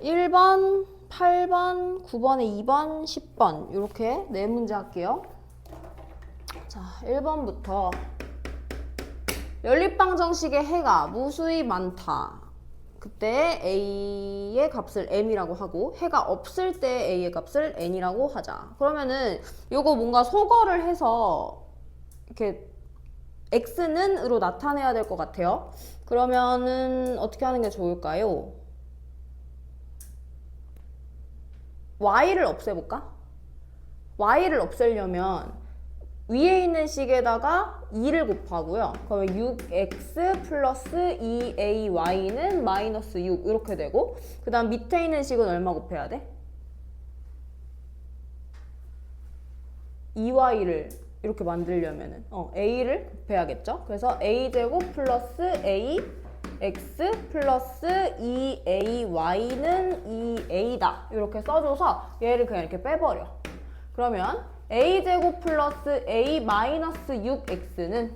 1번, 8번, 9번에 2번, 10번 이렇게 네 문제 할게요. 자, 1번부터 연립방정식의 해가 무수히 많다. 그때 A의 값을 M이라고 하고 해가 없을 때 A의 값을 N이라고 하자. 그러면은 요거 뭔가 소거를 해서 이렇게 X는 으로 나타내야 될 것 같아요. 그러면은 어떻게 하는 게 좋을까요? Y를 없애볼까? Y를 없애려면 위에 있는 식에다가 2를 곱하고요. 그러면 6x 플러스 2ay는 마이너스 6 이렇게 되고 그 다음 밑에 있는 식은 얼마 곱해야 돼? 2y를 이렇게 만들려면은 a를 곱해야겠죠? 그래서 a제곱 플러스 a x 플러스 2ay는 2a다 이렇게 써줘서 얘를 그냥 이렇게 빼버려. 그러면 a제곱 플러스 a 마이너스 6x는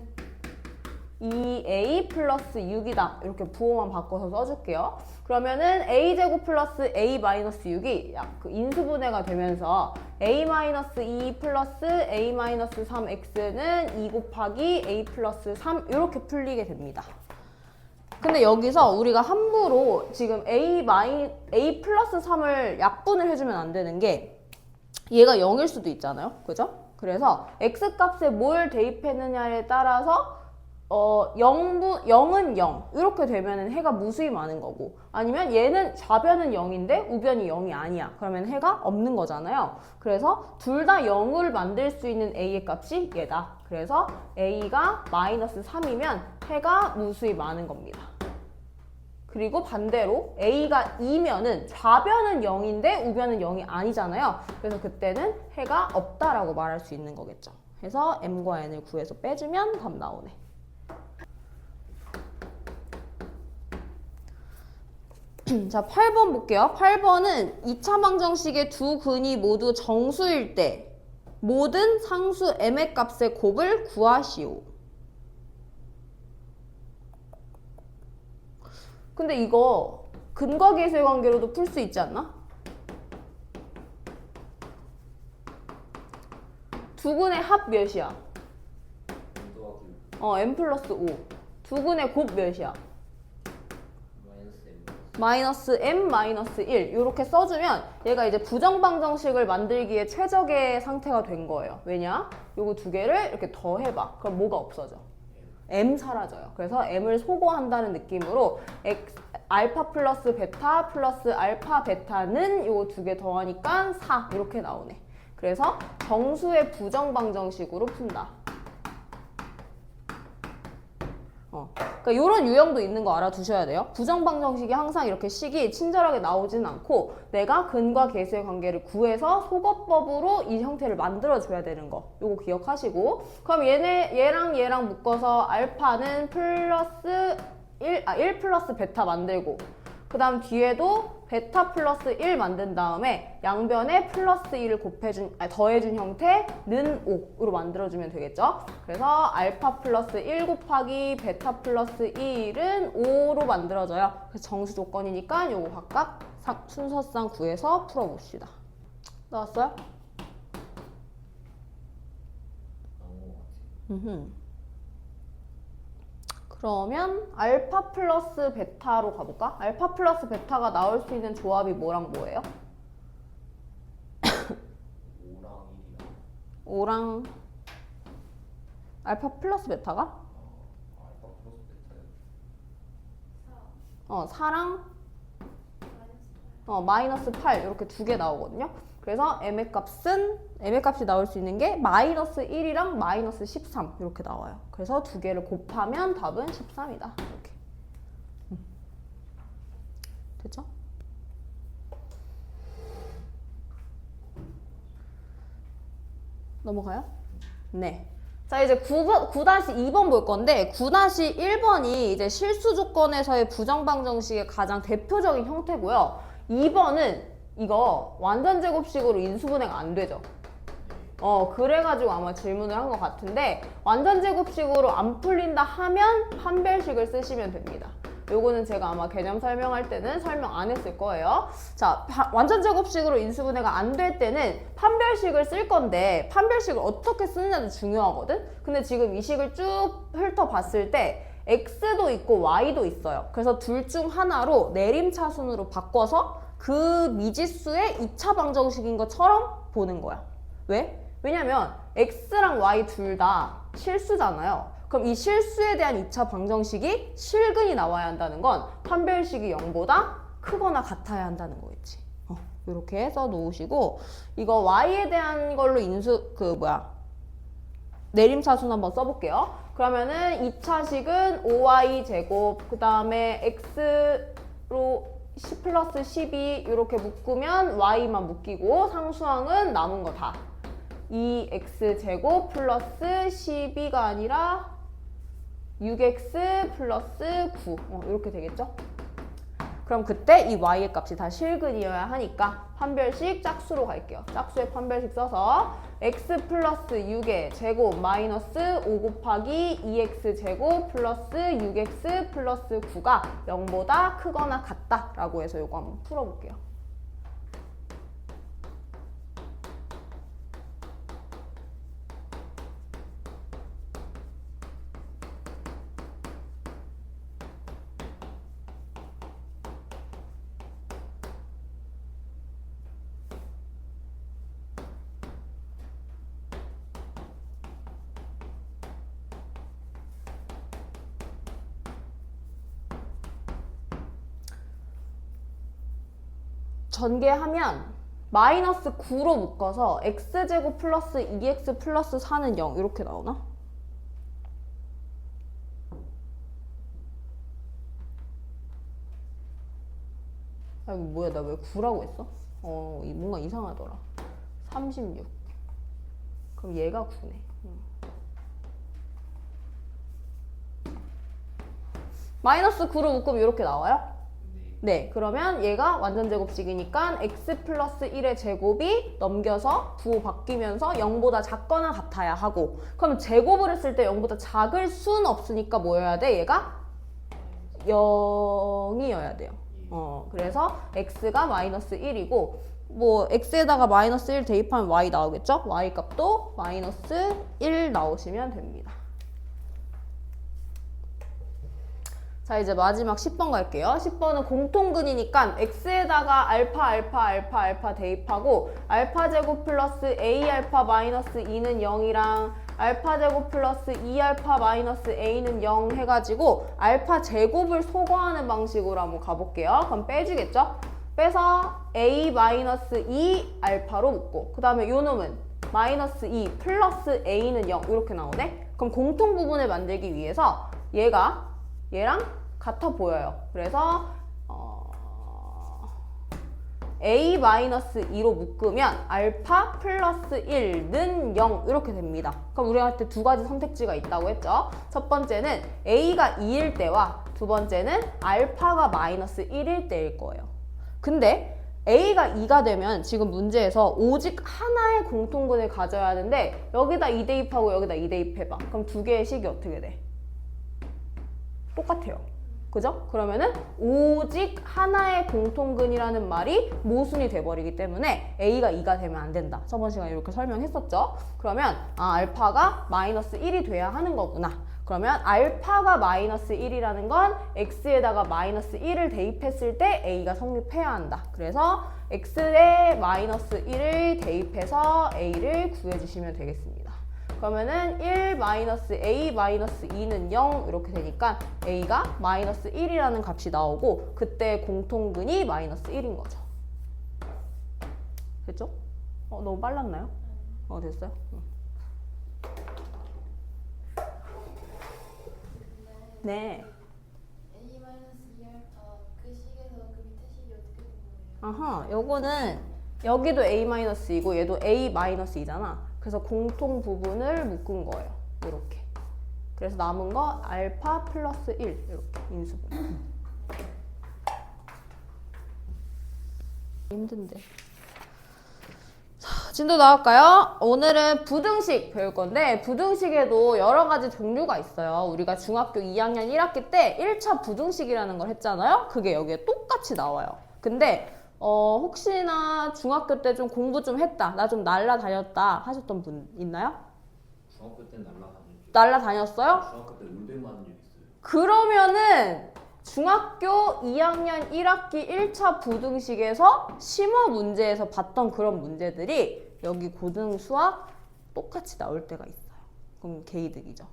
2a 플러스 6이다. 이렇게 부호만 바꿔서 써줄게요. 그러면은 a제곱 플러스 a 마이너스 6이 그 인수분해가 되면서 a 마이너스 2 플러스 a 마이너스 3x는 2 곱하기 a 플러스 3 이렇게 풀리게 됩니다. 근데 여기서 우리가 함부로 지금 a 플러스 3을 약분을 해주면 안 되는 게 얘가 0일 수도 있잖아요. 그죠? 그래서 x값에 뭘 대입했느냐에 따라서 0은 0 이렇게 되면 해가 무수히 많은 거고 아니면 얘는 좌변은 0인데 우변이 0이 아니야. 그러면 해가 없는 거잖아요. 그래서 둘 다 0을 만들 수 있는 a의 값이 얘다. 그래서 a가 마이너스 3이면 해가 무수히 많은 겁니다. 그리고 반대로 a가 2면은 좌변은 0인데 우변은 0이 아니잖아요. 그래서 그때는 해가 없다라고 말할 수 있는 거겠죠. 그래서 m과 n을 구해서 빼주면 답 나오네. 자, 8번 볼게요. 8번은 2차 방정식의 두 근이 모두 정수일 때 모든 상수 m의 값의 곱을 구하시오. 근데 이거 근과 계수의 관계로도 풀 수 있지 않나? 두 근의 합 몇이야? m 플러스 5. 두 근의 곱 몇이야? 마이너스 m 마이너스 1 이렇게 써주면 얘가 이제 부정방정식을 만들기에 최적의 상태가 된 거예요. 왜냐? 요거 두 개를 이렇게 더해봐. 그럼 뭐가 없어져? m 사라져요. 그래서 m을 소거한다는 느낌으로 알파 플러스 베타 플러스 알파 베타는 요 두 개 더하니까 4 이렇게 나오네. 그래서 정수의 부정방정식으로 푼다. 그러니까 이런 유형도 있는 거 알아두셔야 돼요. 부정방정식이 항상 이렇게 식이 친절하게 나오진 않고 내가 근과 계수의 관계를 구해서 소거법으로 이 형태를 만들어줘야 되는 거. 요거 기억하시고 그럼 얘랑 묶어서 알파는 플러스 1 플러스 베타 만들고 그 다음 뒤에도 베타 플러스 1 만든 다음에 양변에 플러스 1을 더해준 형태는 5로 만들어주면 되겠죠. 그래서 알파 플러스 1 곱하기 베타 플러스 1은 5로 만들어져요. 그래서 정수 조건이니까 요거 각각 순서상 구해서 풀어봅시다. 나왔어요? 그러면 알파 플러스 베타로 가볼까? 알파 플러스 베타가 나올 수 있는 조합이 뭐랑 뭐예요? 5랑 알파 플러스 베타가? 알파 플러스 베타요? 4랑 마이너스 8 이렇게 두 개 나오거든요. 그래서 m의 값이 나올 수 있는 게 마이너스 1이랑 마이너스 13 이렇게 나와요. 그래서 두 개를 곱하면 답은 13이다. 이렇게. 됐죠? 넘어가요? 네. 자, 이제 9-2번 볼 건데 9-1번이 이제 실수 조건에서의 부정방정식의 가장 대표적인 형태고요. 2번은 이거 완전 제곱식으로 인수분해가 안 되죠. 그래가지고 아마 질문을 한 것 같은데 완전 제곱식으로 안 풀린다 하면 판별식을 쓰시면 됩니다. 요거는 제가 아마 개념 설명할 때는 설명 안 했을 거예요. 자, 완전 제곱식으로 인수분해가 안 될 때는 판별식을 쓸 건데 판별식을 어떻게 쓰느냐도 중요하거든? 근데 지금 이 식을 쭉 훑어봤을 때 x도 있고 y도 있어요. 그래서 둘 중 하나로 내림차순으로 바꿔서 그 미지수의 2차 방정식인 것처럼 보는 거야. 왜? 왜냐면 x랑 y 둘 다 실수잖아요. 그럼 이 실수에 대한 2차 방정식이 실근이 나와야 한다는 건 판별식이 0보다 크거나 같아야 한다는 거겠지. 이렇게 써 놓으시고 이거 y에 대한 걸로 내림차순 한번 써볼게요. 그러면은 2차식은 5y 제곱 그 다음에 x로 10 플러스 12 이렇게 묶으면 y만 묶이고 상수항은 남은 거 다 2x 제곱 플러스 12가 아니라 6x 플러스 9 이렇게 되겠죠? 그럼 그때 이 y의 값이 다 실근이어야 하니까 판별식 짝수로 갈게요. 짝수의 판별식 써서 x 플러스 6의 제곱 마이너스 5 곱하기 2x 제곱 플러스 6x 플러스 9가 0보다 크거나 같다 라고 해서 이거 한번 풀어볼게요. 전개하면 마이너스 9로 묶어서 x제곱 플러스 2x 플러스 4는 0 이렇게 나오나? 아 이거 뭐야 나 왜 9라고 했어? 뭔가 이상하더라. 36 그럼 얘가 9네. 마이너스 9로 묶으면 이렇게 나와요? 네, 그러면 얘가 완전 제곱식이니까 x 플러스 1의 제곱이 넘겨서 부호 바뀌면서 0보다 작거나 같아야 하고 그럼 제곱을 했을 때 0보다 작을 수는 없으니까 뭐여야 돼? 얘가 0이어야 돼요. 그래서 x가 마이너스 1이고 뭐 x에다가 마이너스 1 대입하면 y 나오겠죠? y 값도 마이너스 1 나오시면 됩니다. 자 이제 마지막 10번 갈게요. 10번은 공통근이니까 x에다가 알파 대입하고 알파 제곱 플러스 a 알파 마이너스 2는 0이랑 알파 제곱 플러스 2알파 마이너스 a는 0 해가지고 알파 제곱을 소거하는 방식으로 한번 가볼게요. 그럼 빼주겠죠? 빼서 a 마이너스 2 알파로 묶고 그 다음에 요 놈은 마이너스 2 플러스 a는 0 이렇게 나오네? 그럼 공통 부분을 만들기 위해서 얘랑 같아 보여요. 그래서 a-2로 묶으면 알파 플러스 1는 0 이렇게 됩니다. 그럼 우리한테 두 가지 선택지가 있다고 했죠. 첫 번째는 a가 2일 때와 두 번째는 알파가 마이너스 1일 때일 거예요. 근데 a가 2가 되면 지금 문제에서 오직 하나의 공통근을 가져야 하는데 여기다 2 대입하고 여기다 2 대입해봐. 그럼 두 개의 식이 어떻게 돼? 똑같아요. 그죠? 그러면은 오직 하나의 공통근이라는 말이 모순이 돼버리기 때문에 a가 2가 되면 안 된다. 저번 시간에 이렇게 설명했었죠? 그러면 알파가 마이너스 1이 돼야 하는 거구나. 그러면 알파가 마이너스 1이라는 건 x에다가 마이너스 1을 대입했을 때 a가 성립해야 한다. 그래서 x에 마이너스 1을 대입해서 a를 구해주시면 되겠습니다. 그러면은 1 마이너스 a 마이너스 2는 0 이렇게 되니까 a가 마이너스 1이라는 값이 나오고 그때 공통근이 마이너스 1인 거죠. 됐죠? 너무 빨랐나요? 됐어요? 네. a-2알파 그 식에서 그 밑에 식이 어떻게 된 거예요? 아하, 요거는 여기도 a-2고 얘도 a-2잖아. 그래서 공통 부분을 묶은 거예요. 이렇게. 그래서 남은 거 알파 플러스 1 이렇게 인수분. 힘든데. 자, 진도 나올까요? 오늘은 부등식 배울 건데 부등식에도 여러 가지 종류가 있어요. 우리가 중학교 2학년 1학기 때 1차 부등식이라는 걸 했잖아요. 그게 여기에 똑같이 나와요. 근데 혹시나 중학교 때 좀 공부 좀 했다, 나 좀 날라다녔다 하셨던 분 있나요? 중학교 때는 날라다녔죠. 날라다녔어요? 중학교 때 울백 맞은 적 있어요. 그러면은 중학교 2학년 1학기 1차 부등식에서 심화 문제에서 봤던 그런 문제들이 여기 고등수학 똑같이 나올 때가 있어요. 그럼 개이득이죠.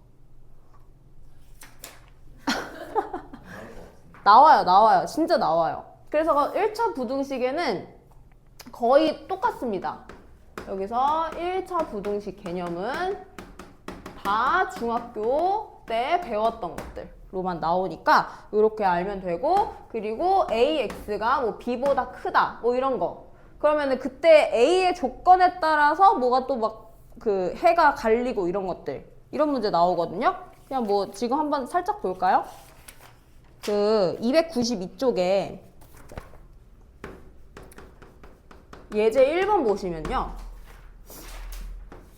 나와요. 진짜 나와요. 그래서 1차 부등식에는 거의 똑같습니다. 여기서 1차 부등식 개념은 다 중학교 때 배웠던 것들로만 나오니까 이렇게 알면 되고, 그리고 AX가 뭐 B보다 크다 뭐 이런 거, 그러면은 그때 A의 조건에 따라서 뭐가 또 막 그 해가 갈리고 이런 것들, 이런 문제 나오거든요. 그냥 뭐 지금 한번 살짝 볼까요? 그 292쪽에 예제 1번 보시면요,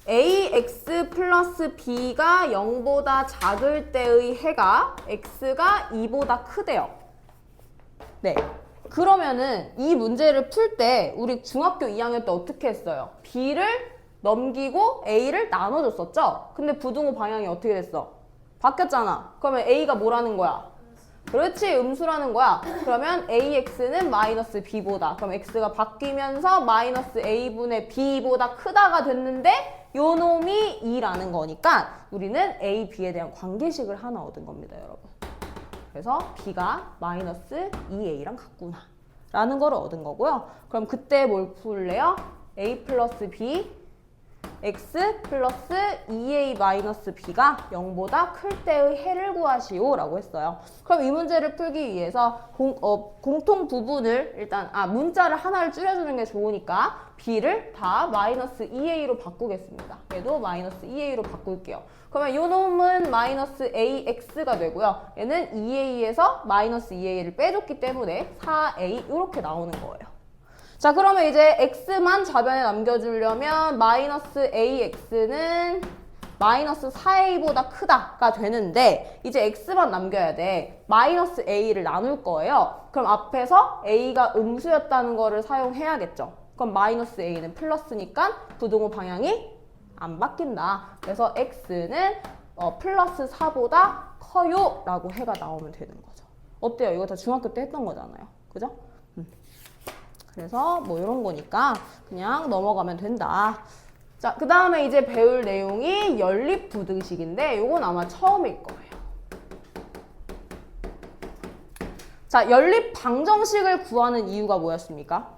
ax 플러스 b가 0보다 작을 때의 해가 x가 2보다 크대요. 네. 그러면은 이 문제를 풀 때 우리 중학교 2학년 때 어떻게 했어요? b를 넘기고 a를 나눠줬었죠? 근데 부등호 방향이 어떻게 됐어? 바뀌었잖아. 그러면 a가 뭐라는 거야? 그렇지, 음수라는 거야. 그러면 AX는 마이너스 B보다, 그럼 X가 바뀌면서 마이너스 A분의 B보다 크다가 됐는데 요 놈이 2라는 거니까 우리는 A, B에 대한 관계식을 하나 얻은 겁니다, 여러분. 그래서 B가 마이너스 2A랑 같구나 라는 거를 얻은 거고요. 그럼 그때 뭘 풀래요? A 플러스 B x 플러스 2a 마이너스 b가 0보다 클 때의 해를 구하시오 라고 했어요. 그럼 이 문제를 풀기 위해서 공통 부분을 일단 문자를 하나를 줄여주는 게 좋으니까 b를 다 마이너스 2a로 바꾸겠습니다. 얘도 마이너스 2a로 바꿀게요. 그러면 요 놈은 마이너스 ax가 되고요. 얘는 2a에서 마이너스 2a를 빼줬기 때문에 4a 이렇게 나오는 거예요. 자, 그러면 이제 x만 좌변에 남겨주려면 마이너스 ax는 마이너스 4a보다 크다가 되는데 이제 x만 남겨야 돼. 마이너스 a를 나눌 거예요. 그럼 앞에서 a가 음수였다는 거를 사용해야겠죠. 그럼 마이너스 a는 플러스니까 부등호 방향이 안 바뀐다. 그래서 x는 플러스 4보다 커요 라고 해가 나오면 되는 거죠. 어때요? 이거 다 중학교 때 했던 거잖아요. 그죠? 그래서 뭐 이런 거니까 그냥 넘어가면 된다. 자, 그 다음에 이제 배울 내용이 연립부등식인데 요건 아마 처음일 거예요. 자, 연립방정식을 구하는 이유가 뭐였습니까?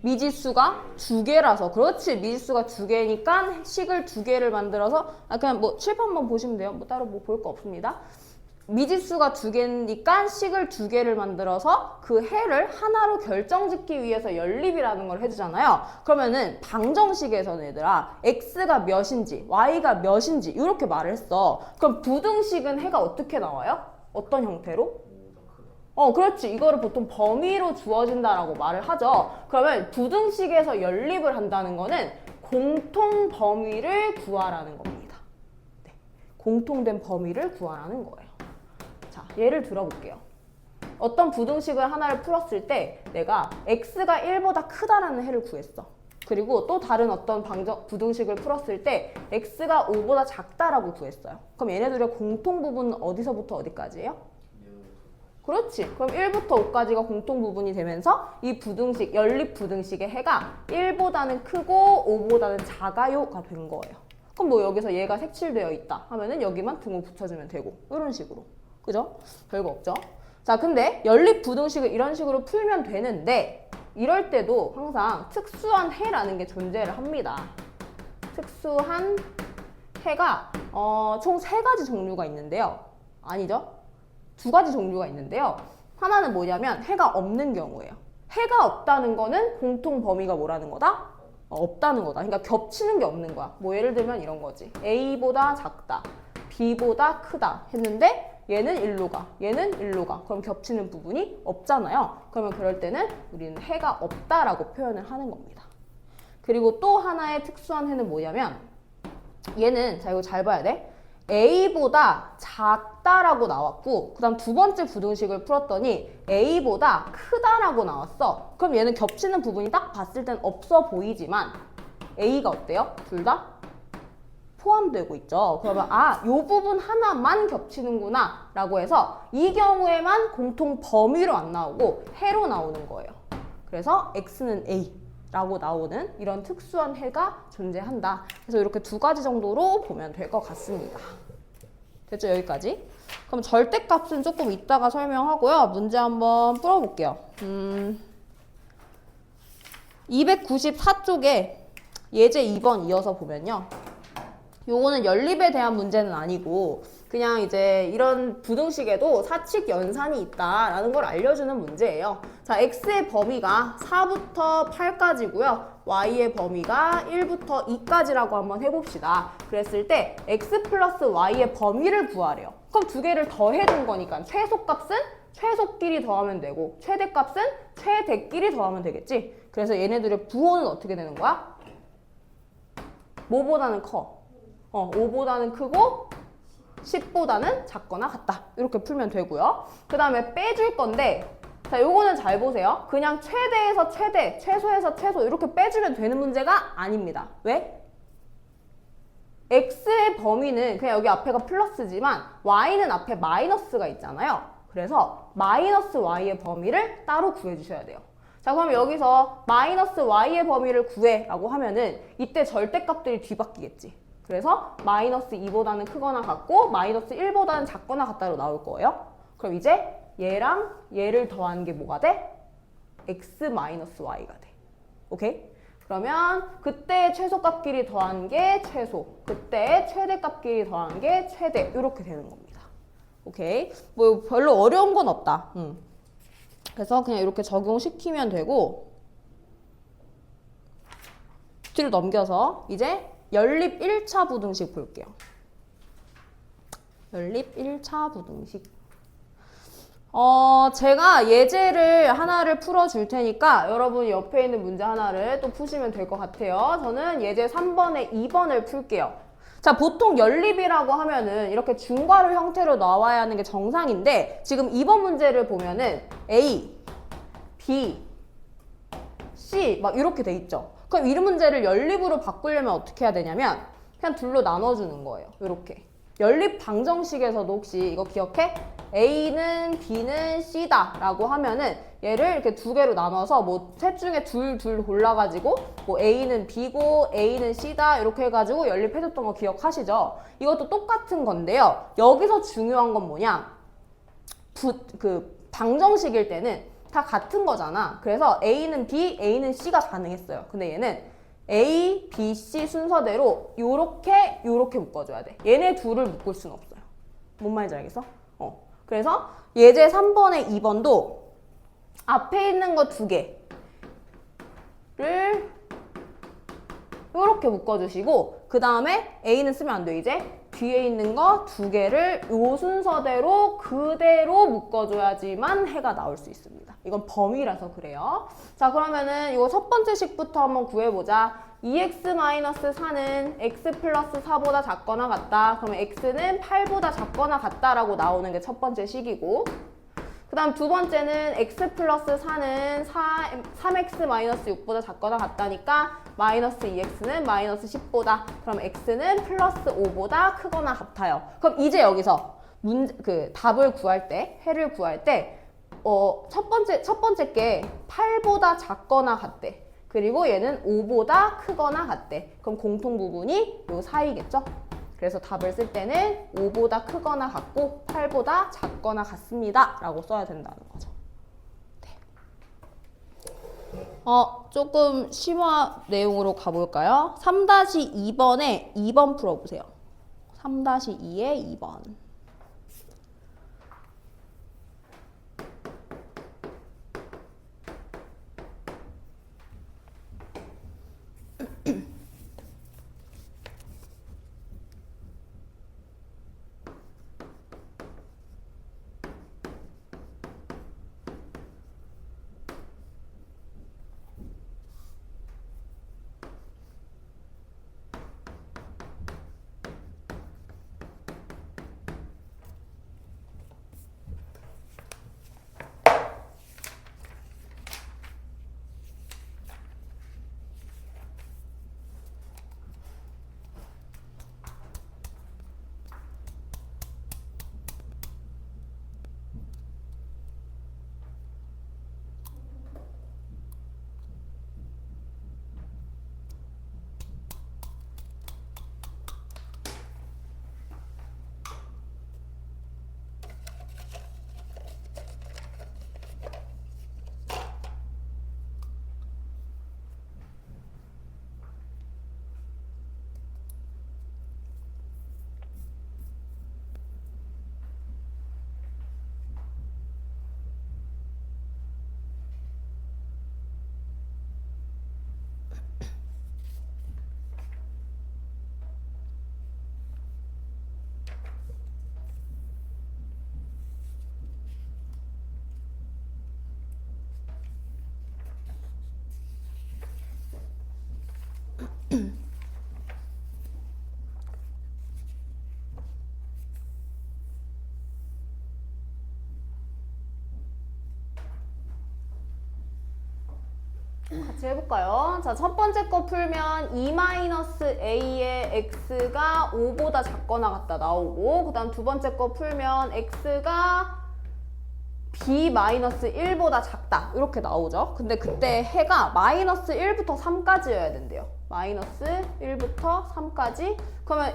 미지수가 두 개라서. 그렇지, 미지수가 두 개니까 식을 두 개를 만들어서 그냥 뭐 칠판만 보시면 돼요. 뭐 따로 뭐 볼 거 없습니다. 미지수가 두 개니까 식을 두 개를 만들어서 그 해를 하나로 결정짓기 위해서 연립이라는 걸 해주잖아요. 그러면은 방정식에서는 얘들아 x가 몇인지 y가 몇인지 이렇게 말을 했어. 그럼 부등식은 해가 어떻게 나와요? 어떤 형태로? 그렇지. 이거를 보통 범위로 주어진다라고 말을 하죠. 그러면 부등식에서 연립을 한다는 거는 공통 범위를 구하라는 겁니다. 네. 공통된 범위를 구하라는 거예요. 자, 예를 들어볼게요. 어떤 부등식을 하나를 풀었을 때 내가 x가 1보다 크다라는 해를 구했어. 그리고 또 다른 어떤 부등식을 풀었을 때 x가 5보다 작다라고 구했어요. 그럼 얘네들의 공통 부분은 어디서부터 어디까지예요? 그렇지. 그럼 1부터 5까지가 공통 부분이 되면서 이 부등식, 연립 부등식의 해가 1보다는 크고 5보다는 작아요가 된 거예요. 그럼 뭐 여기서 얘가 색칠되어 있다 하면은 여기만 등호 붙여주면 되고 이런 식으로. 그죠? 별거 없죠? 자, 근데 연립 부등식을 이런 식으로 풀면 되는데 이럴 때도 항상 특수한 해라는 게 존재를 합니다. 특수한 해가 총 3가지 종류가 있는데요. 아니죠? 2가지 종류가 있는데요. 하나는 뭐냐면 해가 없는 경우예요. 해가 없다는 거는 공통 범위가 뭐라는 거다? 없다는 거다. 그러니까 겹치는 게 없는 거야. 뭐 예를 들면 이런 거지. A보다 작다, B보다 크다 했는데 얘는 1로 가, 얘는 1로 가. 그럼 겹치는 부분이 없잖아요. 그러면 그럴 때는 우리는 해가 없다라고 표현을 하는 겁니다. 그리고 또 하나의 특수한 해는 뭐냐면 얘는 자 이거 잘 봐야 돼. A보다 작다라고 나왔고 그 다음 두 번째 부등식을 풀었더니 A보다 크다라고 나왔어. 그럼 얘는 겹치는 부분이 딱 봤을 땐 없어 보이지만 A가 어때요? 둘 다 포함되고 있죠. 그러면 아, 요 부분 하나만 겹치는구나 라고 해서 이 경우에만 공통 범위로 안 나오고 해로 나오는 거예요. 그래서 X는 A 라고 나오는 이런 특수한 해가 존재한다. 그래서 이렇게 두 가지 정도로 보면 될 것 같습니다. 됐죠? 여기까지. 그럼 절대값은 조금 이따가 설명하고요. 문제 한번 풀어볼게요. 294쪽에 예제 2번 이어서 보면요. 요거는 연립에 대한 문제는 아니고 그냥 이제 이런 부등식에도 사칙 연산이 있다라는 걸 알려주는 문제예요. 자, x의 범위가 4부터 8까지고요. y의 범위가 1부터 2까지라고 한번 해봅시다. 그랬을 때 x 플러스 y의 범위를 구하래요. 그럼 두 개를 더해준 거니까 최소값은 최소끼리 더하면 되고 최대값은 최대끼리 더하면 되겠지. 그래서 얘네들의 부호는 어떻게 되는 거야? 뭐보다는 커? 5보다는 크고 10보다는 작거나 같다. 이렇게 풀면 되고요. 그 다음에 빼줄 건데 자, 요거는 잘 보세요. 그냥 최대에서 최대, 최소에서 최소 이렇게 빼주면 되는 문제가 아닙니다. 왜? x의 범위는 그냥 여기 앞에가 플러스지만 y는 앞에 마이너스가 있잖아요. 그래서 마이너스 y의 범위를 따로 구해주셔야 돼요. 자, 그럼 여기서 마이너스 y의 범위를 구해라고 하면은 이때 절대값들이 뒤바뀌겠지. 그래서 마이너스 2보다는 크거나 같고 마이너스 1보다는 작거나 같다로 나올 거예요. 그럼 이제 얘랑 얘를 더한 게 뭐가 돼? x 마이너스 y가 돼. 오케이? 그러면 그때 최소값끼리 더한 게 최소, 그때 최대값끼리 더한 게 최대 이렇게 되는 겁니다. 오케이? 뭐 별로 어려운 건 없다. 그래서 그냥 이렇게 적용시키면 되고 뒤로 넘겨서 이제 연립 1차 부등식 볼게요. 연립 1차 부등식. 제가 예제를 하나를 풀어줄 테니까 여러분 옆에 있는 문제 하나를 또 푸시면 될 것 같아요. 저는 예제 3번에 2번을 풀게요. 자, 보통 연립이라고 하면은 이렇게 중괄호 형태로 나와야 하는 게 정상인데 지금 2번 문제를 보면은 A, B, C 막 이렇게 돼 있죠. 그럼 이 문제를 연립으로 바꾸려면 어떻게 해야 되냐면 그냥 둘로 나눠주는 거예요. 이렇게. 연립 방정식에서도 혹시 이거 기억해? A는 B는 C다 라고 하면은 얘를 이렇게 두 개로 나눠서 뭐 셋 중에 둘 골라가지고 뭐 A는 B고 A는 C다 이렇게 해가지고 연립해줬던 거 기억하시죠? 이것도 똑같은 건데요. 여기서 중요한 건 뭐냐? 방정식일 때는 다 같은 거잖아. 그래서 A는 B, A는 C가 가능했어요. 근데 얘는 A, B, C 순서대로 요렇게 묶어줘야 돼. 얘네 둘을 묶을 수는 없어요. 뭔 말인지 알겠어? 그래서 예제 3번에 2번도 앞에 있는 거 두 개를 요렇게 묶어주시고 그 다음에 A는 쓰면 안 돼. 이제 뒤에 있는 거 두 개를 요 순서대로 그대로 묶어줘야지만 해가 나올 수 있습니다. 이건 범위라서 그래요. 자, 그러면은 이거 첫 번째 식부터 한번 구해보자. 2x-4는 x 플러스 4보다 작거나 같다. 그러면 x는 8보다 작거나 같다라고 나오는 게 첫 번째 식이고 그 다음 두 번째는 x 플러스 4는 3x-6보다 작거나 같다니까 마이너스 2x는 마이너스 10보다 그럼 x는 플러스 5보다 크거나 같아요. 그럼 이제 여기서 답을 구할 때 해를 구할 때 첫 번째 게 8보다 작거나 같대. 그리고 얘는 5보다 크거나 같대. 그럼 공통 부분이 요 사이겠죠? 그래서 답을 쓸 때는 5보다 크거나 같고 8보다 작거나 같습니다. 라고 써야 된다는 거죠. 네. 조금 심화 내용으로 가볼까요? 3-2번에 2번 풀어보세요. 3-2에 2번. 같이 해볼까요? 자, 첫 번째 거 풀면 2-a의 x가 5보다 작거나 같다 나오고, 그 다음 두 번째 거 풀면 x가 b-1보다 작다 이렇게 나오죠. 근데 그때 해가 -1부터 3까지여야 된대요. -1부터 3까지. 그러면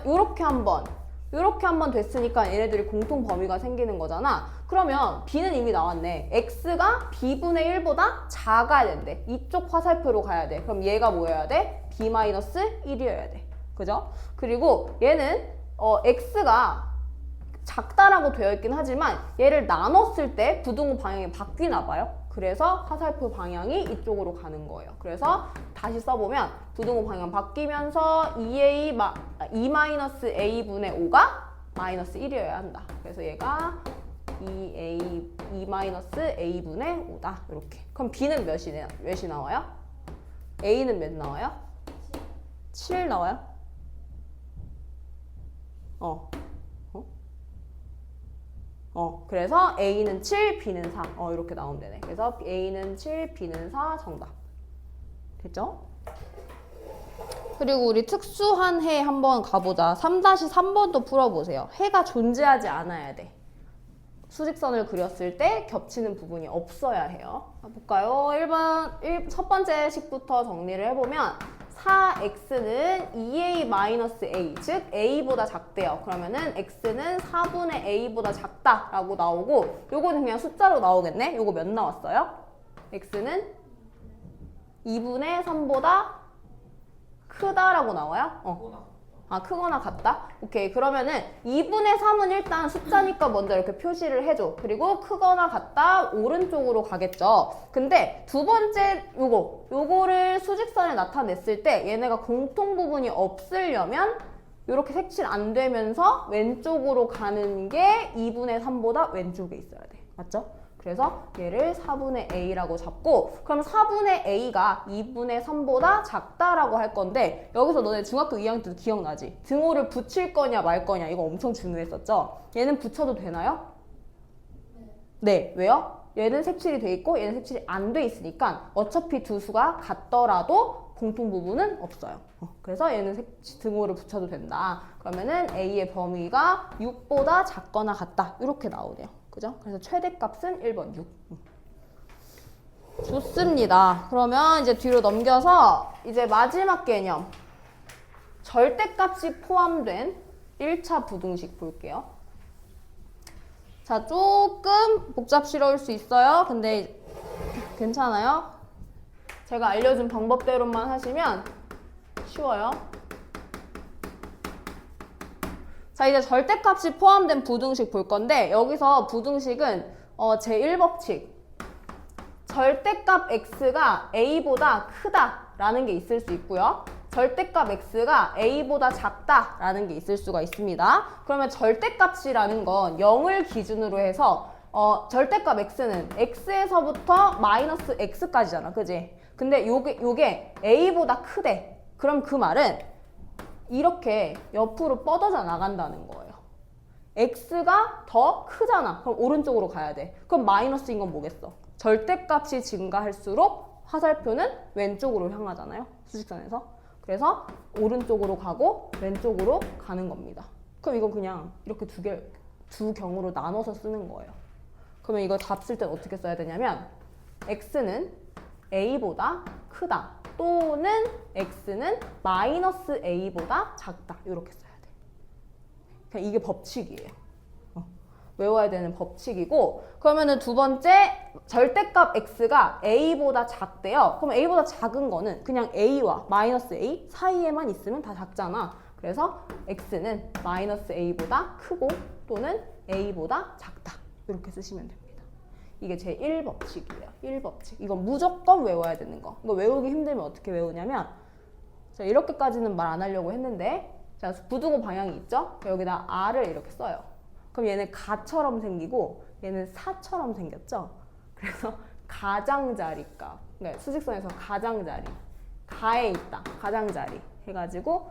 이렇게 한번 됐으니까 얘네들이 공통 범위가 생기는 거잖아. 그러면 b는 이미 나왔네. x가 b분의 1보다 작아야 된대. 이쪽 화살표로 가야 돼. 그럼 얘가 뭐여야 돼? b-1이어야 돼. 그죠? 그리고 얘는 x가 작다라고 되어 있긴 하지만 얘를 나눴을 때 부등호 방향이 바뀌나 봐요. 그래서 화살표 방향이 이쪽으로 가는 거예요. 그래서 다시 써보면 부등호 방향 바뀌면서 2-a분의 5가 -1이어야 한다. 그래서 얘가 2-a분의 5다. 이렇게. 그럼 b는 몇이 나와요? a는 몇 나와요? 7 나와요? 그래서 A는 7, B는 4. 이렇게 나오면 되네. 그래서 A는 7, B는 4 정답. 됐죠? 그리고 우리 특수한 해 한번 가보자. 3-3번도 풀어보세요. 해가 존재하지 않아야 돼. 수직선을 그렸을 때 겹치는 부분이 없어야 해요. 볼까요? 첫 번째 식부터 정리를 해보면 4x는 2a-a, 즉 a보다 작대요. 그러면은 x는 4분의 a보다 작다라고 나오고, 요거는 그냥 숫자로 나오겠네? 요거 몇 나왔어요? x는 2분의 3보다 크다라고 나와요? 크거나 같다? 오케이. 그러면은 2분의 3은 일단 숫자니까 먼저 이렇게 표시를 해줘. 그리고 크거나 같다 오른쪽으로 가겠죠. 근데 두 번째 요거를 수직선에 나타냈을 때 얘네가 공통 부분이 없으려면 이렇게 색칠 안 되면서 왼쪽으로 가는 게 2분의 3보다 왼쪽에 있어야 돼. 맞죠? 그래서 얘를 4분의 a라고 잡고, 그럼 4분의 a가 2분의 3보다 작다라고 할 건데, 여기서 너네 중학교 2학년 때도 기억나지? 등호를 붙일 거냐 말 거냐 이거 엄청 중요했었죠? 얘는 붙여도 되나요? 네. 왜요? 얘는 색칠이 돼 있고 얘는 색칠이 안 돼 있으니까 어차피 두 수가 같더라도 공통 부분은 없어요. 그래서 얘는 등호를 붙여도 된다. 그러면은 a의 범위가 6보다 작거나 같다 이렇게 나오네요. 그죠? 그래서 최대값은 1번 6. 좋습니다. 그러면 이제 뒤로 넘겨서 이제 마지막 개념. 절대값이 포함된 1차 부등식 볼게요. 자, 조금 복잡스러울 수 있어요. 근데 괜찮아요. 제가 알려준 방법대로만 하시면 쉬워요. 자, 이제 절대값이 포함된 부등식 볼 건데, 여기서 부등식은 제1법칙. 절대값 x가 a보다 크다라는 게 있을 수 있고요. 절대값 x가 a보다 작다라는 게 있을 수가 있습니다. 그러면 절대값이라는 건 0을 기준으로 해서 절대값 x는 x에서부터 마이너스 x까지잖아. 그지? 근데 요게 a보다 크대. 그럼 그 말은 이렇게 옆으로 뻗어져 나간다는 거예요. x가 더 크잖아. 그럼 오른쪽으로 가야 돼. 그럼 마이너스인 건 뭐겠어? 절대값이 증가할수록 화살표는 왼쪽으로 향하잖아요. 수직선에서. 그래서 오른쪽으로 가고 왼쪽으로 가는 겁니다. 그럼 이거 그냥 이렇게 두 경우로 나눠서 쓰는 거예요. 그러면 이거 답 쓸 땐 어떻게 써야 되냐면 x는 a보다 크다. 또는 x는 마이너스 a보다 작다. 이렇게 써야 돼. 그냥 이게 법칙이에요. 외워야 되는 법칙이고, 그러면은 두 번째 절대값 x가 a보다 작대요. 그럼 a보다 작은 거는 그냥 a와 마이너스 a 사이에만 있으면 다 작잖아. 그래서 x는 마이너스 a보다 크고 또는 a보다 작다. 이렇게 쓰시면 됩니다. 이게 제 1법칙이에요. 1법칙. 이건 무조건 외워야 되는 거. 이거 외우기 힘들면 어떻게 외우냐면, 자, 이렇게까지는 말 안 하려고 했는데, 자, 부등호 방향이 있죠? 여기다 r을 이렇게 써요. 그럼 얘는 가처럼 생기고 얘는 사처럼 생겼죠? 그래서 가장자리값. 그러니까 수직선에서 가장자리. 가에 있다. 가장자리. 해가지고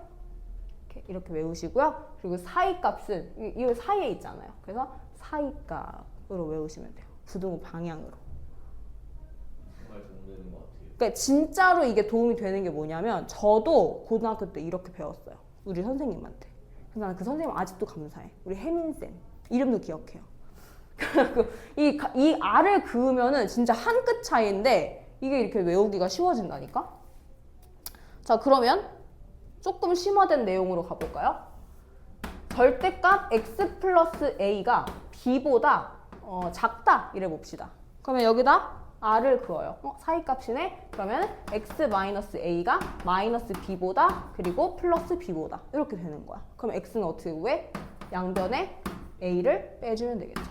이렇게 외우시고요. 그리고 사이값은 이 사이에 있잖아요. 그래서 사이값으로 외우시면 돼요. 부등호 방향으로. 정말 도움되는 것 같아요. 그러니까 진짜로 이게 도움이 되는 게 뭐냐면 저도 고등학교 때 이렇게 배웠어요. 우리 선생님한테. 그래서 나는 그 선생님 아직도 감사해. 우리 혜민쌤. 이름도 기억해요. 이 알을 그으면은 진짜 한 끗 차이인데 이게 이렇게 외우기가 쉬워진다니까? 자, 그러면 조금 심화된 내용으로 가볼까요? 절대값 x 플러스 a가 b보다 작다 이래 봅시다. 그러면 여기다 r을 그어요. 사이값이네? 그러면 x 마이너스 a가 마이너스 b보다 그리고 플러스 b보다 이렇게 되는 거야. 그럼 x는 어떻게 구해? 양변에 a를 빼주면 되겠죠.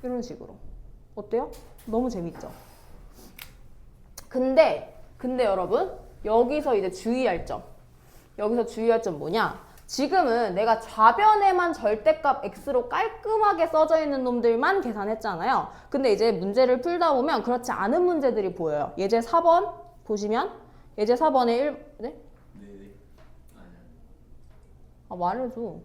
이런 식으로. 어때요? 너무 재밌죠? 근데 여러분 여기서 이제 주의할 점. 여기서 주의할 점 뭐냐? 지금은 내가 좌변에만 절대값 x로 깔끔하게 써져 있는 놈들만 계산했잖아요. 근데 이제 문제를 풀다 보면 그렇지 않은 문제들이 보여요. 예제 4번 보시면 예제 4번에 1... 네? 네네. 아니. 아, 말해줘. 그냥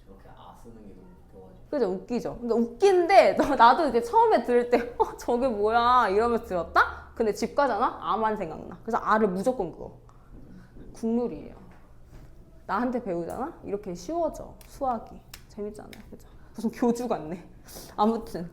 저렇게 쓰는 게 너무 웃겨가지고. 그죠? 웃기죠? 그러니까 웃긴데 나도 이제 처음에 들을 때 저게 뭐야 이러면서 들었다? 근데 집 가잖아? 아만 생각나. 그래서 아를 무조건 그어. 국룰이에요. 나한테 배우잖아? 이렇게 쉬워져. 수학이. 재밌잖아요. 그죠? 무슨 교주 같네. 아무튼.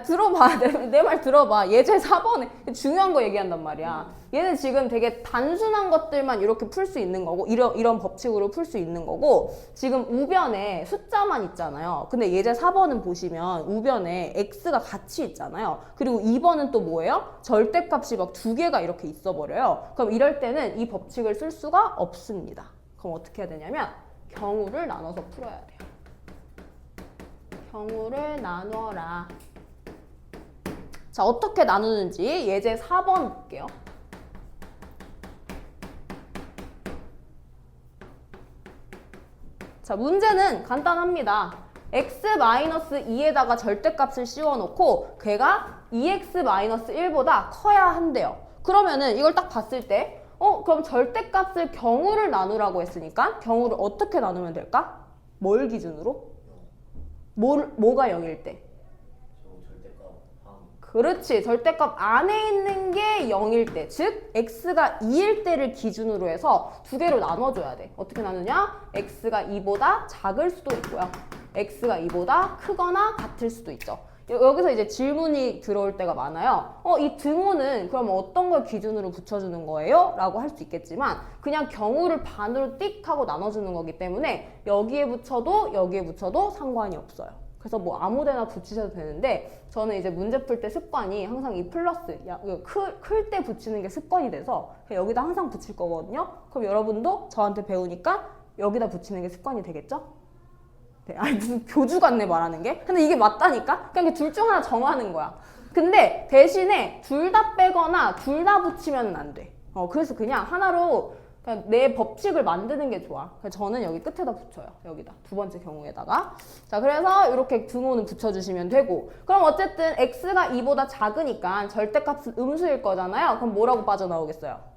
들어봐. 내 말 들어봐. 예제 4번에 중요한 거 얘기한단 말이야. 얘는 지금 되게 단순한 것들만 이렇게 풀 수 있는 거고 이런 법칙으로 풀 수 있는 거고 지금 우변에 숫자만 있잖아요. 근데 예제 4번은 보시면 우변에 x가 같이 있잖아요. 그리고 2번은 또 뭐예요? 절대값이 막 두 개가 이렇게 있어 버려요. 그럼 이럴 때는 이 법칙을 쓸 수가 없습니다. 그럼 어떻게 해야 되냐면 경우를 나눠서 풀어야 돼요. 경우를 나눠라. 자, 어떻게 나누는지 예제 4번 볼게요. 자, 문제는 간단합니다. x-2에다가 절대값을 씌워놓고 걔가 2x-1보다 커야 한대요. 그러면은 이걸 딱 봤을 때 그럼 절대값을 경우를 나누라고 했으니까 경우를 어떻게 나누면 될까? 뭘 기준으로? 뭐가 0일 때? 그렇지. 절대값 안에 있는 게 0일 때, 즉 x가 2일 때를 기준으로 해서 두 개로 나눠줘야 돼. 어떻게 나누냐? x가 2보다 작을 수도 있고요. x가 2보다 크거나 같을 수도 있죠. 여기서 이제 질문이 들어올 때가 많아요. 이 등호는 그럼 어떤 걸 기준으로 붙여주는 거예요? 라고 할 수 있겠지만 그냥 경우를 반으로 띡 하고 나눠주는 거기 때문에 여기에 붙여도 상관이 없어요. 그래서 뭐 아무데나 붙이셔도 되는데 저는 이제 문제 풀 때 습관이 항상 이 플러스 클 때 붙이는 게 습관이 돼서 여기다 항상 붙일 거거든요. 그럼 여러분도 저한테 배우니까 여기다 붙이는 게 습관이 되겠죠? 네, 아니 무슨 교주 같네 말하는 게. 근데 이게 맞다니까? 그냥 둘 중 하나 정하는 거야. 근데 대신에 둘 다 빼거나 둘 다 붙이면 안 돼. 그래서 그냥 하나로 그냥 내 법칙을 만드는 게 좋아. 그래서 저는 여기 끝에다 붙여요. 여기다. 두 번째 경우에다가. 자, 그래서 이렇게 등호는 붙여주시면 되고. 그럼 어쨌든 x가 2보다 작으니까 절대값은 음수일 거잖아요. 그럼 뭐라고 빠져나오겠어요?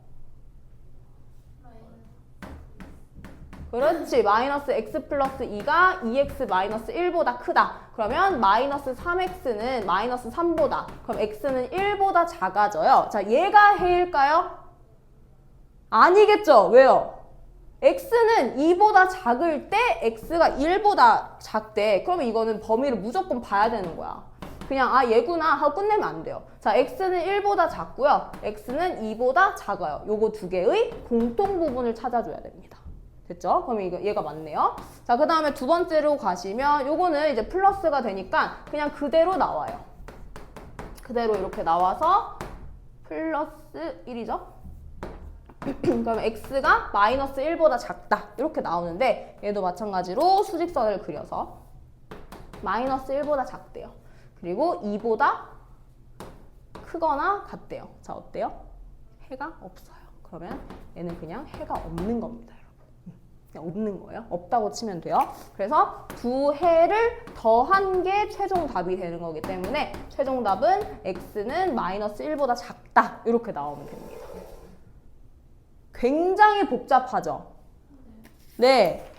그렇지. 마이너스 x 플러스 2가 2x 마이너스 1보다 크다. 그러면 마이너스 3x는 마이너스 3보다. 그럼 x는 1보다 작아져요. 자, 얘가 해일까요? 아니겠죠? 왜요? x는 2보다 작을 때 x가 1보다 작대. 그러면 이거는 범위를 무조건 봐야 되는 거야. 그냥 얘구나 하고 끝내면 안 돼요. 자, x는 1보다 작고요. x는 2보다 작아요. 요거 두 개의 공통 부분을 찾아줘야 됩니다. 됐죠? 그럼 얘가 맞네요. 자, 그 다음에 두 번째로 가시면 요거는 이제 플러스가 되니까 그냥 그대로 나와요. 그대로 이렇게 나와서 플러스 1이죠? 그럼 x가 마이너스 1보다 작다. 이렇게 나오는데 얘도 마찬가지로 수직선을 그려서 마이너스 1보다 작대요. 그리고 2보다 크거나 같대요. 자, 어때요? 해가 없어요. 그러면 얘는 그냥 해가 없는 겁니다. 그냥 없는 거예요. 없다고 치면 돼요. 그래서 두 해를 더한 게 최종 답이 되는 거기 때문에 최종 답은 x는 마이너스 1보다 작다. 이렇게 나오면 됩니다. 굉장히 복잡하죠? 네.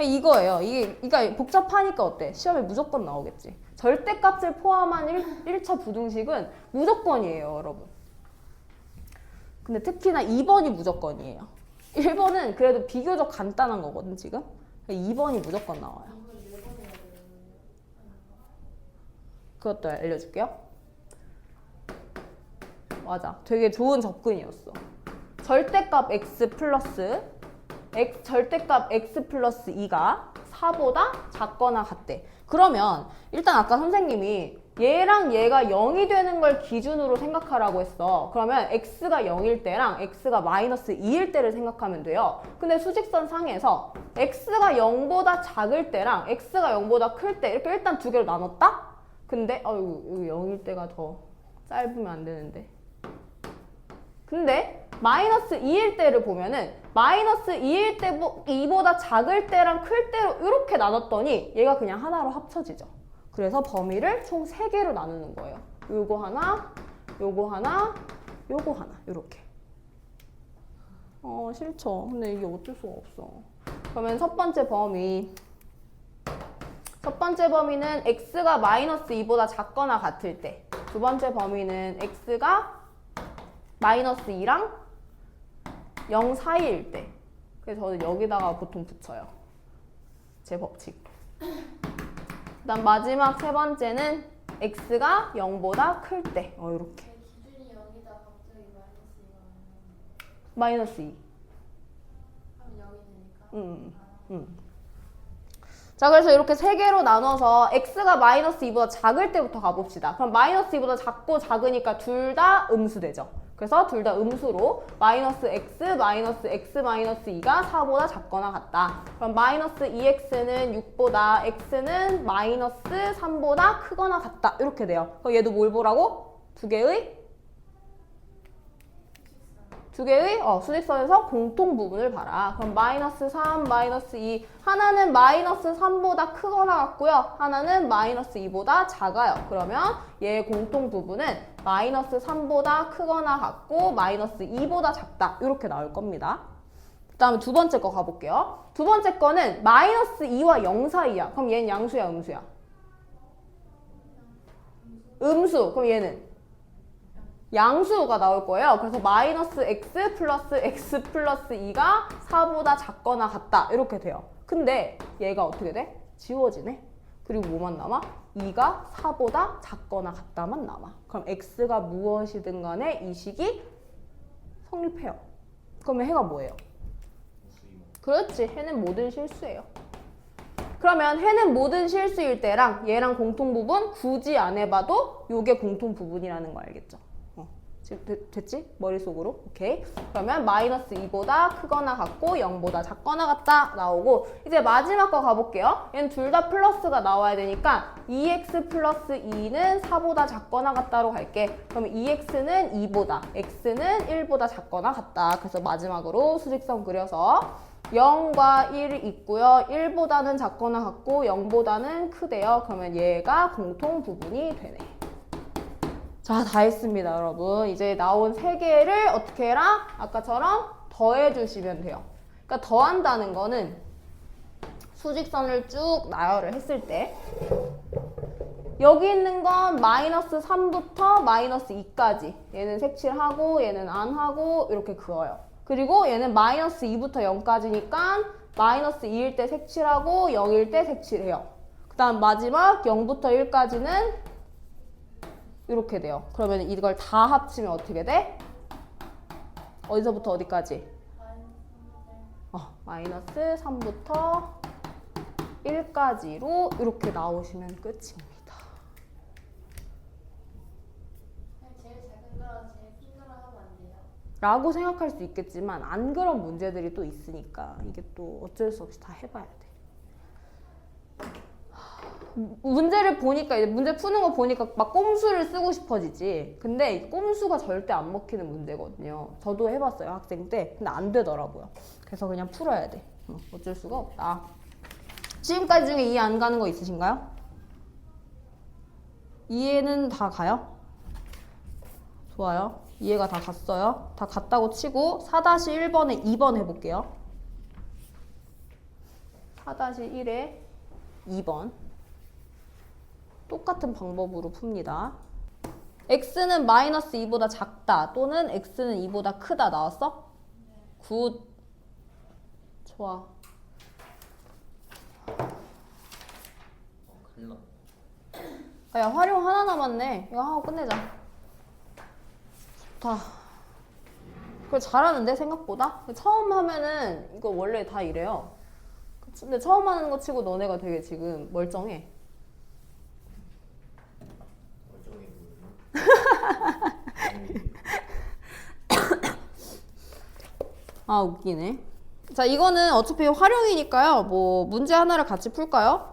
이거예요. 이게 그러니까 복잡하니까 어때? 시험에 무조건 나오겠지. 절대값을 포함한 1차 부등식은 무조건이에요, 여러분. 근데 특히나 2번이 무조건이에요. 1번은 그래도 비교적 간단한 거거든, 지금. 2번이 무조건 나와요. 그것도 알려줄게요. 맞아. 되게 좋은 접근이었어. 절대값 x 플러스 절대값 x 플러스 2가 4보다 작거나 같대. 그러면 일단 아까 선생님이 얘랑 얘가 0이 되는 걸 기준으로 생각하라고 했어. 그러면 x가 0일 때랑 x가 마이너스 2일 때를 생각하면 돼요. 근데 수직선 상에서 x가 0보다 작을 때랑 x가 0보다 클 때 이렇게 일단 두 개로 나눴다? 근데 이거 0일 때가 더 짧으면 안 되는데. 근데 마이너스 2일 때를 보면은 마이너스 2일 때 2보다 작을 때랑 클 때로 이렇게 나눴더니 얘가 그냥 하나로 합쳐지죠. 그래서 범위를 총 3개로 나누는 거예요. 요거 하나, 요거 하나, 요거 하나 이렇게. 싫죠. 근데 이게 어쩔 수가 없어. 그러면 첫 번째 범위는 x가 마이너스 2보다 작거나 같을 때. 두 번째 범위는 x가 마이너스 2랑 0 사이일 때. 그래서 저는 여기다가 보통 붙여요. 제 법칙. 그다음 마지막 세 번째는 x가 0보다 클 때. 이렇게. 기준이 0이다 갑자기 마이너스 2가 마이너스 2. 하면 0이 되니까. 자, 그래서 이렇게 세 개로 나눠서 x가 마이너스 2보다 작을 때부터 가봅시다. 그럼 마이너스 2보다 작고 작으니까 둘 다 음수되죠. 그래서 둘 다 음수로 마이너스 x 마이너스 2가 4보다 작거나 같다. 그럼 마이너스 2x는 6보다 x는 마이너스 3보다 크거나 같다. 이렇게 돼요. 그럼 얘도 뭘 보라고? 두 개의 수직선에서 공통 부분을 봐라. 그럼 마이너스 3, 마이너스 2 하나는 마이너스 3보다 크거나 같고요. 하나는 마이너스 2보다 작아요. 그러면 얘의 공통 부분은 마이너스 3보다 크거나 같고 마이너스 2보다 작다. 이렇게 나올 겁니다. 그 다음에 두 번째 거 가볼게요. 두 번째 거는 마이너스 2와 0 사이야. 그럼 얘는 양수야, 음수야? 음수. 그럼 얘는? 양수가 나올 거예요. 그래서 마이너스 x 플러스 2가 4보다 작거나 같다. 이렇게 돼요. 근데 얘가 어떻게 돼? 지워지네. 그리고 뭐만 남아? 2가 4보다 작거나 같다만 남아. 그럼 x가 무엇이든 간에 이 식이 성립해요. 그러면 해가 뭐예요? 그렇지. 해는 모든 실수예요. 그러면 해는 모든 실수일 때랑 얘랑 공통 부분 굳이 안 해봐도 요게 공통 부분이라는 거 알겠죠? 됐지? 머릿속으로. 오케이. 그러면 마이너스 2보다 크거나 같고 0보다 작거나 같다 나오고, 이제 마지막 거 가볼게요. 얘는 둘 다 플러스가 나와야 되니까 2x 플러스 2는 4보다 작거나 같다로 갈게. 그러면 2x는 2보다, x는 1보다 작거나 같다. 그래서 마지막으로 수직선 그려서 0과 1이 있고요. 1보다는 작거나 같고 0보다는 크대요. 그러면 얘가 공통 부분이 되네. 자, 다 했습니다, 여러분. 이제 나온 세 개를 어떻게 해라? 아까처럼 더해주시면 돼요. 그러니까 더한다는 거는 수직선을 쭉 나열을 했을 때 여기 있는 건 마이너스 3부터 마이너스 2까지 얘는 색칠하고 얘는 안 하고 이렇게 그어요. 그리고 얘는 마이너스 2부터 0까지니까 마이너스 2일 때 색칠하고 0일 때 색칠해요. 그 다음 마지막 0부터 1까지는 이렇게 돼요. 그러면 이걸 다 합치면 어떻게 돼? 어디서부터 어디까지? 마이너스 3부터 1까지로 이렇게 나오시면 끝입니다. 제일 작은 거랑 제일 큰 거랑 하면 안 돼요? 라고 생각할 수 있겠지만 안 그런 문제들이 또 있으니까 이게 또 어쩔 수 없이 다 해봐야 돼. 문제를 보니까 이제 문제 푸는 거 보니까 막 꼼수를 쓰고 싶어지지. 근데 꼼수가 절대 안 먹히는 문제거든요. 저도 해봤어요, 학생 때. 근데 안 되더라고요. 그래서 그냥 풀어야 돼. 어쩔 수가 없다. 지금까지 중에 이해 안 가는 거 있으신가요? 이해는 다 가요? 좋아요. 이해가 다 갔어요. 다 갔다고 치고 4-1번에 2번 해볼게요. 4-1의 2번. 똑같은 방법으로 풉니다. x는 마이너스 2보다 작다 또는 x는 2보다 크다 나왔어? 굿. 좋아. 큰일 났네. 야, 활용 하나 남았네. 이거 하고 끝내자. 좋다. 그래, 잘하는데, 생각보다? 처음 하면은, 이거 원래 다 이래요. 근데 처음 하는 거 치고 너네가 되게 지금 멀쩡해. 멀쩡해 보이네. 아, 웃기네. 자, 이거는 어차피 활용이니까요. 뭐, 문제 하나를 같이 풀까요?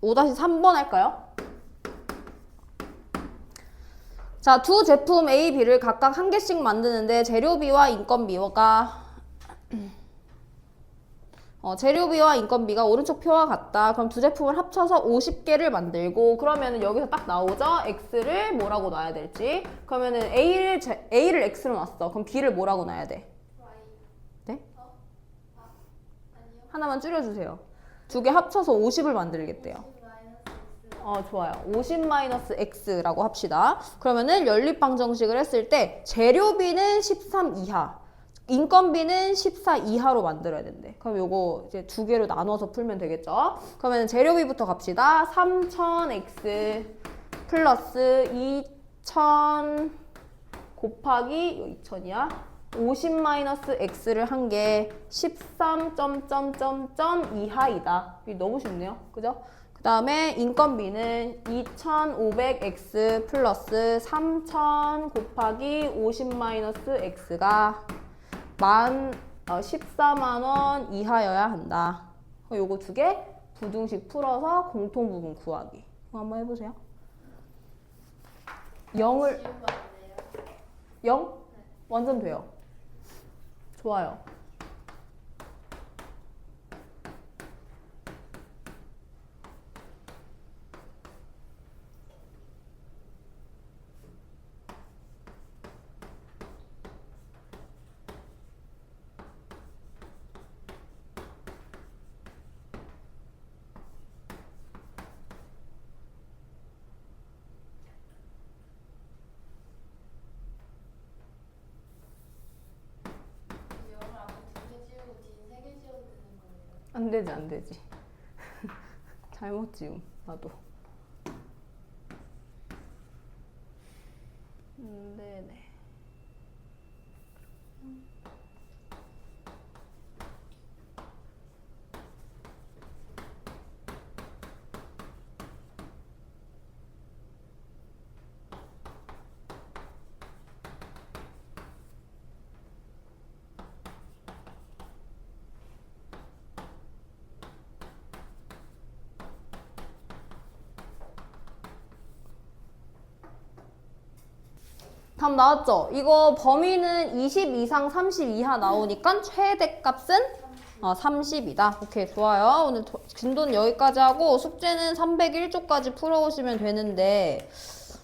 5-3번 할까요? 자, 두 제품 A, B를 각각 한 개씩 만드는데 재료비와 인건비가 재료비와 인건비가 오른쪽 표와 같다. 그럼 두 제품을 합쳐서 50개를 만들고 그러면은 여기서 딱 나오죠? X를 뭐라고 놔야 될지. 그러면은 A를 X로 놨어. 그럼 B를 뭐라고 놔야 돼? Y. 네? 아니요. 하나만 줄여주세요. 두 개 합쳐서 50을 만들겠대요. 10 마이너스 X. 좋아요. 50-X라고 합시다. 그러면은 연립방정식을 했을 때 재료비는 13 이하, 인건비는 14 이하로 만들어야 된대. 그럼 요거 이제 두 개로 나눠서 풀면 되겠죠? 그러면 재료비부터 갑시다. 3000X 플러스 2000 곱하기 2000이야. 50-X를 한 게 13 이하이다. 이게 너무 쉽네요. 그죠? 그 다음에 인건비는 2500X 플러스 3000 곱하기 50-X가 14만원 이하여야 한다. 요거 두 개 부등식 풀어서 공통부분 구하기. 이거 한번 해보세요. 0을 지우면 안 돼요? 0? 완전 돼요. 좋아요. 영을 앞에 2개 지우고 뒤에 3개 지워도 되는 거예요? 안 되지, 안 되지. 잘못 지움, 나도. 네네. 답 나왔죠? 이거 범위는 20 이상 30 이하 나오니까 최대값은 30이다. 오케이, 좋아요. 오늘 진도는 여기까지 하고 숙제는 301쪽까지 풀어오시면 되는데